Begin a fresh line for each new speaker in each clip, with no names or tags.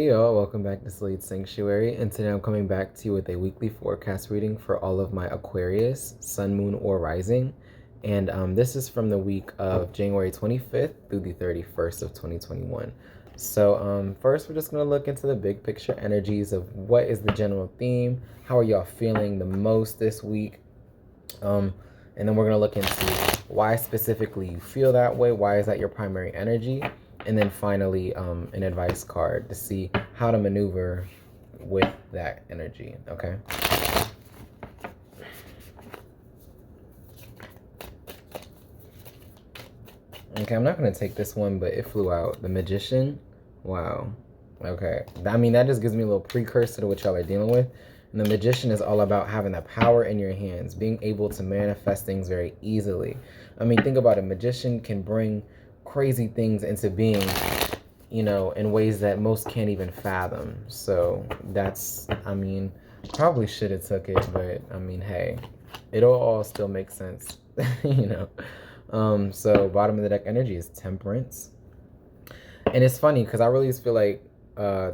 Hey y'all, welcome back to Slade Sanctuary, and today I'm coming back to you with a weekly forecast reading for all of my Aquarius, Sun, Moon, or Rising. And this is from the week of January 25th through the 31st of 2021. So first, we're just going to look into the big picture energies of what is the general theme, how are y'all feeling the most this week, and then we're going to look into why specifically you feel that way, why is that your primary energy, and then finally an advice card to see how to maneuver with that energy. Okay, I'm not going to take this one, but it flew out. The Magician. Wow. Okay, I mean, that just gives me a little precursor to what y'all are dealing with. And the Magician is all about having the power in your hands, being able to manifest things very easily. I mean, think about it. Magician can bring crazy things into being, you know, in ways that most can't even fathom. So that's, I mean, probably should have took it, but I mean, hey, it'll all still make sense, you know. So bottom of the deck energy is Temperance. And it's funny because I really just feel like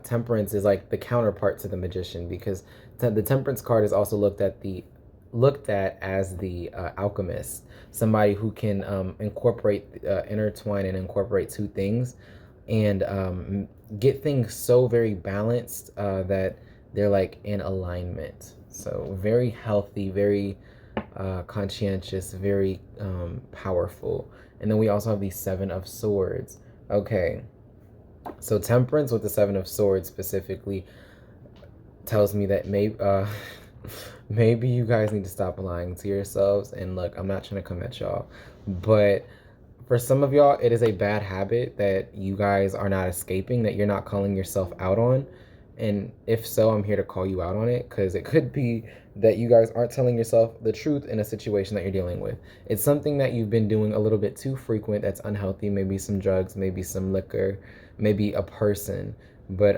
Temperance is like the counterpart to the Magician, because the Temperance card is also looked at as the alchemist, somebody who can intertwine and incorporate two things and get things so very balanced that they're like in alignment. So very healthy, very conscientious, very powerful. And then we also have the Seven of Swords. Okay, so Temperance with the Seven of Swords specifically tells me that maybe you guys need to stop lying to yourselves. And look, I'm not trying to come at y'all, but for some of y'all, it is a bad habit that you guys are not escaping, that you're not calling yourself out on. And if so, I'm here to call you out on it, because it could be that you guys aren't telling yourself the truth in a situation that you're dealing with. It's something that you've been doing a little bit too frequent that's unhealthy, maybe some drugs, maybe some liquor, maybe a person. But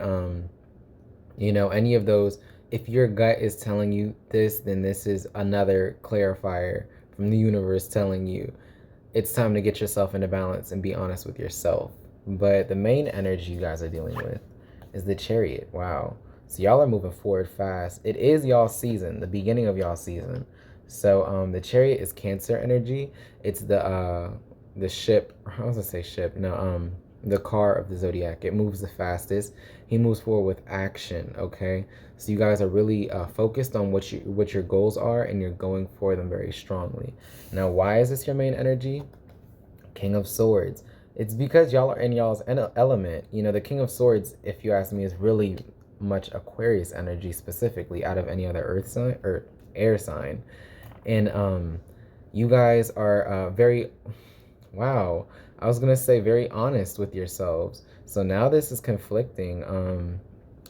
you know, any of those, if your gut is telling you this, then this is another clarifier from the universe telling you it's time to get yourself into balance and be honest with yourself. But the main energy you guys are dealing with is the Chariot. Wow. So y'all are moving forward fast. It is y'all season, the beginning of y'all season. So the Chariot is Cancer energy. It's the ship. I was gonna say ship. No, the car of the zodiac. It moves the fastest. He moves forward with action. Okay, so you guys are really focused on what your goals are, and you're going for them very strongly. Now, why is this your main energy? King of Swords. It's because y'all are in y'all's element. You know, the King of Swords, if you ask me, is really much Aquarius energy specifically out of any other earth sign or air sign. And you guys are very, wow, I was gonna say very honest with yourselves. So now this is conflicting. I mean,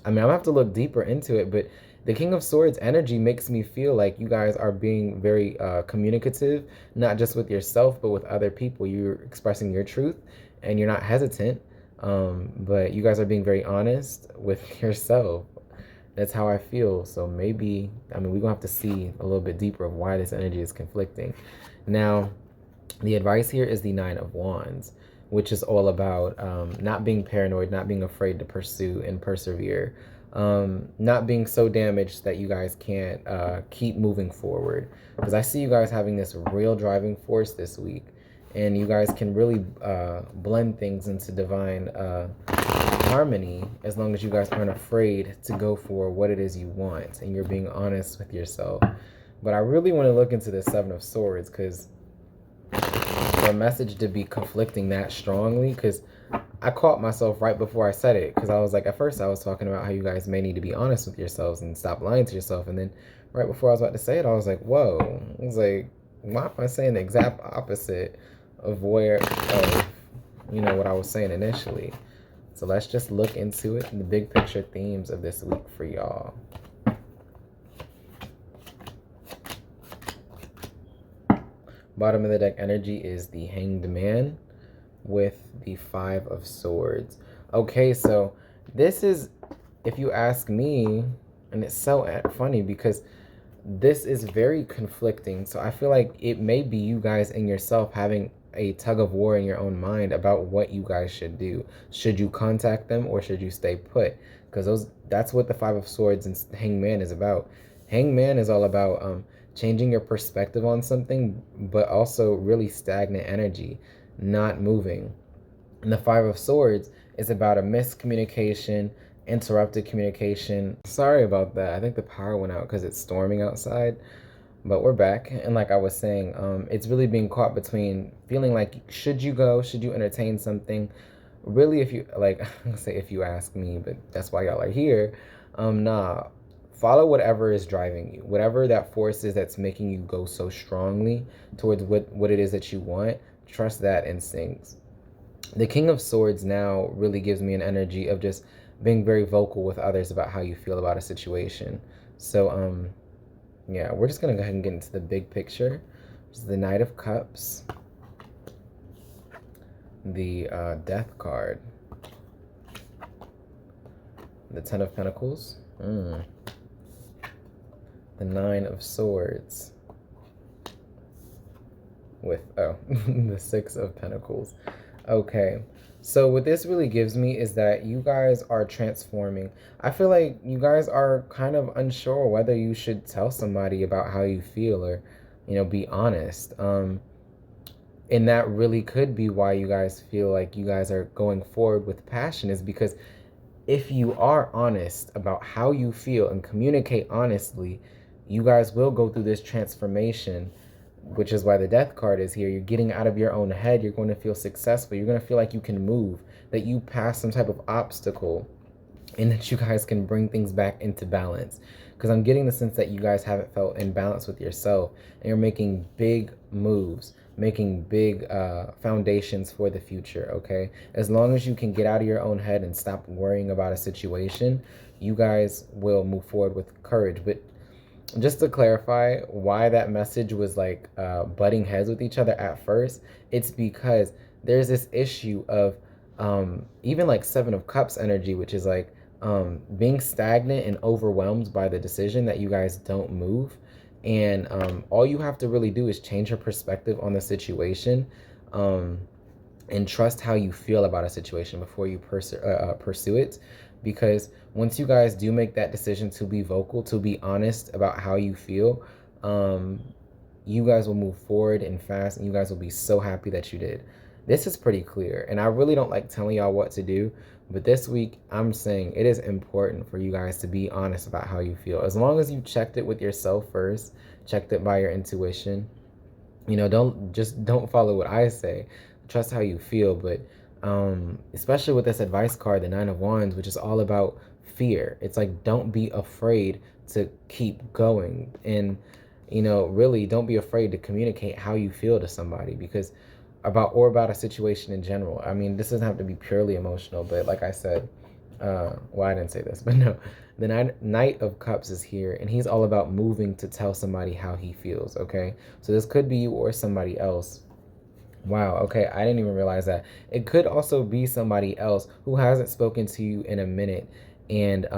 I'm gonna have to look deeper into it, but the King of Swords energy makes me feel like you guys are being very communicative, not just with yourself, but with other people. You're expressing your truth and you're not hesitant, but you guys are being very honest with yourself. That's how I feel. So maybe, I mean, we're gonna have to see a little bit deeper of why this energy is conflicting. Now, the advice here is the Nine of Wands, which is all about not being paranoid, not being afraid to pursue and persevere, not being so damaged that you guys can't keep moving forward. Because I see you guys having this real driving force this week, and you guys can really blend things into divine harmony as long as you guys aren't afraid to go for what it is you want and you're being honest with yourself. But I really want to look into the Seven of Swords, because the message to be conflicting that strongly, because I caught myself right before I said it, because I was like, at first I was talking about how you guys may need to be honest with yourselves and stop lying to yourself, and then right before I was about to say it, I was like, whoa, I was like, why am I saying the exact opposite of you know, what I was saying initially? So let's just look into it, the big picture themes of this week for y'all. Bottom of the deck energy is the Hanged Man with the Five of Swords. Okay, so this is, if you ask me, and it's so funny because this is very conflicting. So I feel like it may be you guys and yourself having a tug of war in your own mind about what you guys should do. Should you contact them or should you stay put? because that's what the Five of Swords and Hangman is about. Hangman is all about changing your perspective on something, but also really stagnant energy, not moving. And the Five of Swords is about a miscommunication, interrupted communication. Sorry about that. I think the power went out because it's storming outside, but we're back. And like I was saying, it's really being caught between feeling like, should you go? Should you entertain something? Really, if you, like, I say if you ask me, but that's why y'all are here. Nah, follow whatever is driving you. Whatever that force is that's making you go so strongly towards what it is that you want. Trust that instincts. The King of Swords now really gives me an energy of just being very vocal with others about how you feel about a situation. So, yeah, we're just going to go ahead and get into the big picture. Which is the Knight of Cups. The Death card. The Ten of Pentacles. The Nine of Swords. With, oh, the Six of Pentacles. Okay, so what this really gives me is that you guys are transforming. I feel like you guys are kind of unsure whether you should tell somebody about how you feel or, you know, be honest. And that really could be why you guys feel like you guys are going forward with passion, is because if you are honest about how you feel and communicate honestly, you guys will go through this transformation, which is why the Death card is here. You're getting out of your own head. You're going to feel successful. You're going to feel like you can move, that you pass some type of obstacle, and that you guys can bring things back into balance. Because I'm getting the sense that you guys haven't felt in balance with yourself, and you're making big moves, making big foundations for the future, okay? As long as you can get out of your own head and stop worrying about a situation, you guys will move forward with courage. But just to clarify why that message was like butting heads with each other at first, it's because there's this issue of even like Seven of Cups energy, which is like being stagnant and overwhelmed by the decision that you guys don't move. And all you have to really do is change your perspective on the situation, and trust how you feel about a situation before you pursue it. Because once you guys do make that decision to be vocal, to be honest about how you feel, you guys will move forward and fast, and you guys will be so happy that you did. This is pretty clear, and I really don't like telling y'all what to do, but this week I'm saying it is important for you guys to be honest about how you feel. As long as you checked it with yourself first, checked it by your intuition, you know, don't follow what I say. Trust how you feel. But especially with this advice card, the Nine of Wands, which is all about fear. It's like, don't be afraid to keep going, and you know, really don't be afraid to communicate how you feel to somebody, because about a situation in general. I mean, this doesn't have to be purely emotional, but like I said, well, I didn't say this, but no, the Knight of Cups is here, and he's all about moving to tell somebody how he feels, okay? So this could be you or somebody else. Wow, okay, I didn't even realize that. It could also be somebody else who hasn't spoken to you in a minute, and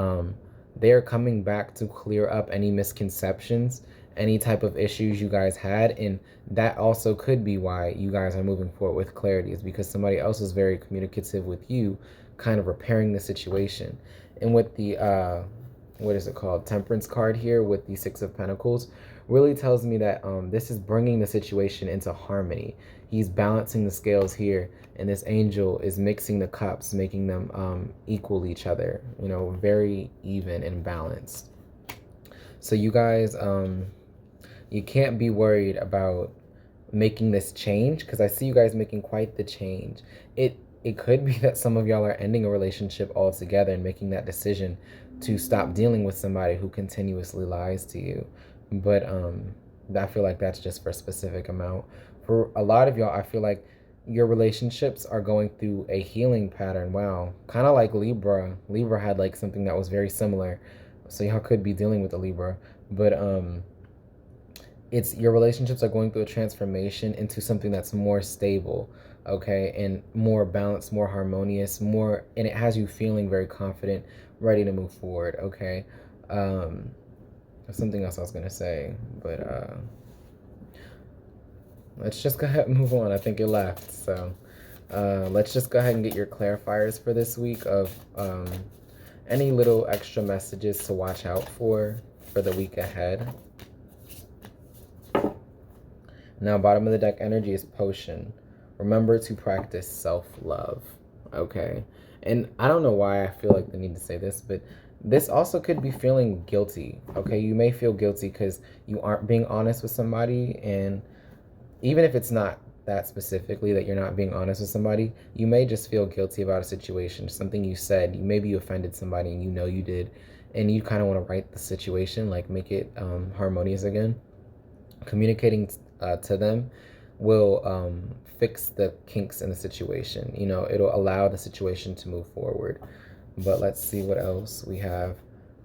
they're coming back to clear up any misconceptions, any type of issues you guys had, and that also could be why you guys are moving forward with clarity, is because somebody else is very communicative with you, kind of repairing the situation. And with the what is it called, Temperance card here with the Six of Pentacles, really tells me that this is bringing the situation into harmony. He's balancing the scales here, and this angel is mixing the cups, making them equal each other, you know, very even and balanced. So you guys, you can't be worried about making this change, because I see you guys making quite the change. It could be that some of y'all are ending a relationship altogether and making that decision to stop dealing with somebody who continuously lies to you. But I feel like that's just for a specific amount. For a lot of y'all, I feel like your relationships are going through a healing pattern. Wow. Kind of like Libra. Libra had like something that was very similar. So y'all could be dealing with a Libra. But it's your relationships are going through a transformation into something that's more stable, okay, and more balanced, more harmonious, more, and it has you feeling very confident, ready to move forward, okay? There's something else I was gonna say, but let's just go ahead and move on. I think it left, so let's just go ahead and get your clarifiers for this week of Any little extra messages to watch out for the week ahead? Now, bottom of the deck energy is potion. Remember to practice self-love, okay? And I don't know why I feel like the need to say this, but this also could be feeling guilty, okay? You may feel guilty because you aren't being honest with somebody, and even if it's not that specifically that you're not being honest with somebody, you may just feel guilty about a situation, something you said. Maybe you offended somebody and you know you did, and you kind of want to right the situation, like make it harmonious again. Communicating to them will fix the kinks in the situation. You know, it'll allow the situation to move forward. But let's see what else we have.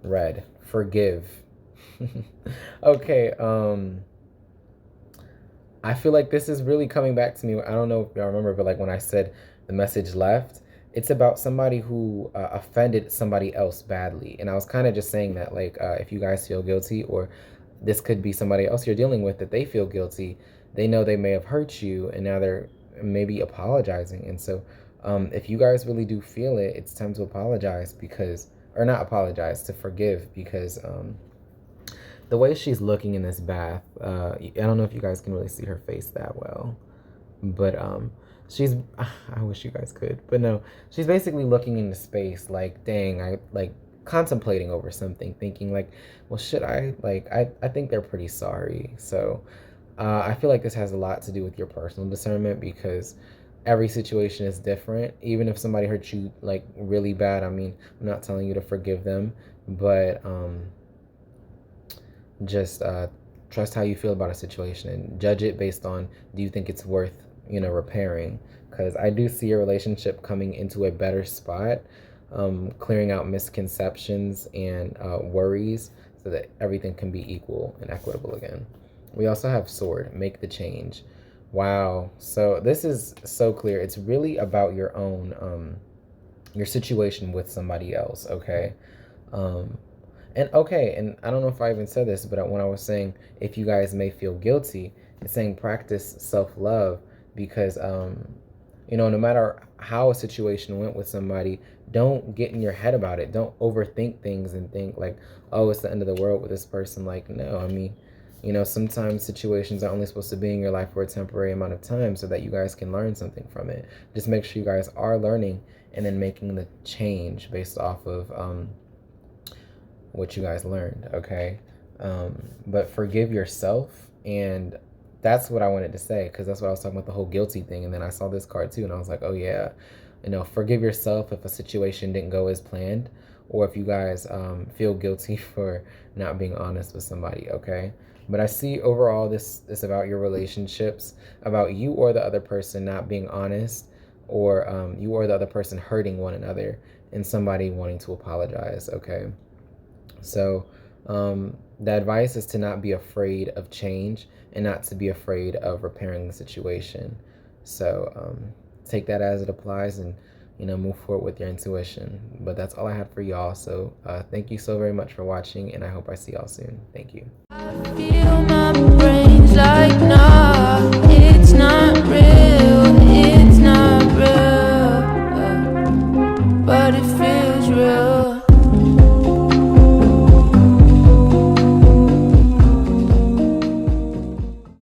Red, forgive. Okay, I feel like this is really coming back to me. I don't know if y'all remember, but like when I said the message left, it's about somebody who offended somebody else badly. And I was kind of just saying that, like, if you guys feel guilty, or this could be somebody else you're dealing with that they feel guilty, they know they may have hurt you, and now they're maybe apologizing. And so if you guys really do feel it, it's time to apologize, because, or not apologize, to forgive, because the way she's looking in this bath, I don't know if you guys can really see her face that well, but she's, I wish you guys could, but no, she's basically looking into space like, dang, I like contemplating over something, thinking like, well, should I, like, I think they're pretty sorry. So I feel like this has a lot to do with your personal discernment, because every situation is different. Even if somebody hurt you like really bad, I mean, I'm not telling you to forgive them, but just trust how you feel about a situation and judge it based on, do you think it's worth, you know, repairing? Because I do see your relationship coming into a better spot, clearing out misconceptions and worries, so that everything can be equal and equitable again. We also have sword, make the change. Wow. So this is so clear. It's really about your own your situation with somebody else, okay? And okay, and I don't know if I even said this, but when I was saying if you guys may feel guilty, it's saying practice self-love, because you know, no matter how a situation went with somebody, don't get in your head about it. Don't overthink things and think like, oh, it's the end of the world with this person. Like, no, I mean, you know, sometimes situations are only supposed to be in your life for a temporary amount of time so that you guys can learn something from it. Just make sure you guys are learning and then making the change based off of what you guys learned, okay? But forgive yourself, and that's what I wanted to say, because that's what I was talking about, the whole guilty thing. And then I saw this card too, and I was like, oh yeah, you know, forgive yourself if a situation didn't go as planned, or if you guys feel guilty for not being honest with somebody, okay? But I see overall this is about your relationships, about you or the other person not being honest, or you or the other person hurting one another, and somebody wanting to apologize, okay? So the advice is to not be afraid of change, and not to be afraid of repairing the situation. So take that as it applies, and, you know, move forward with your intuition. But that's all I had for y'all. So thank you so very much for watching, and I hope I see y'all soon. Thank you. I feel my brains like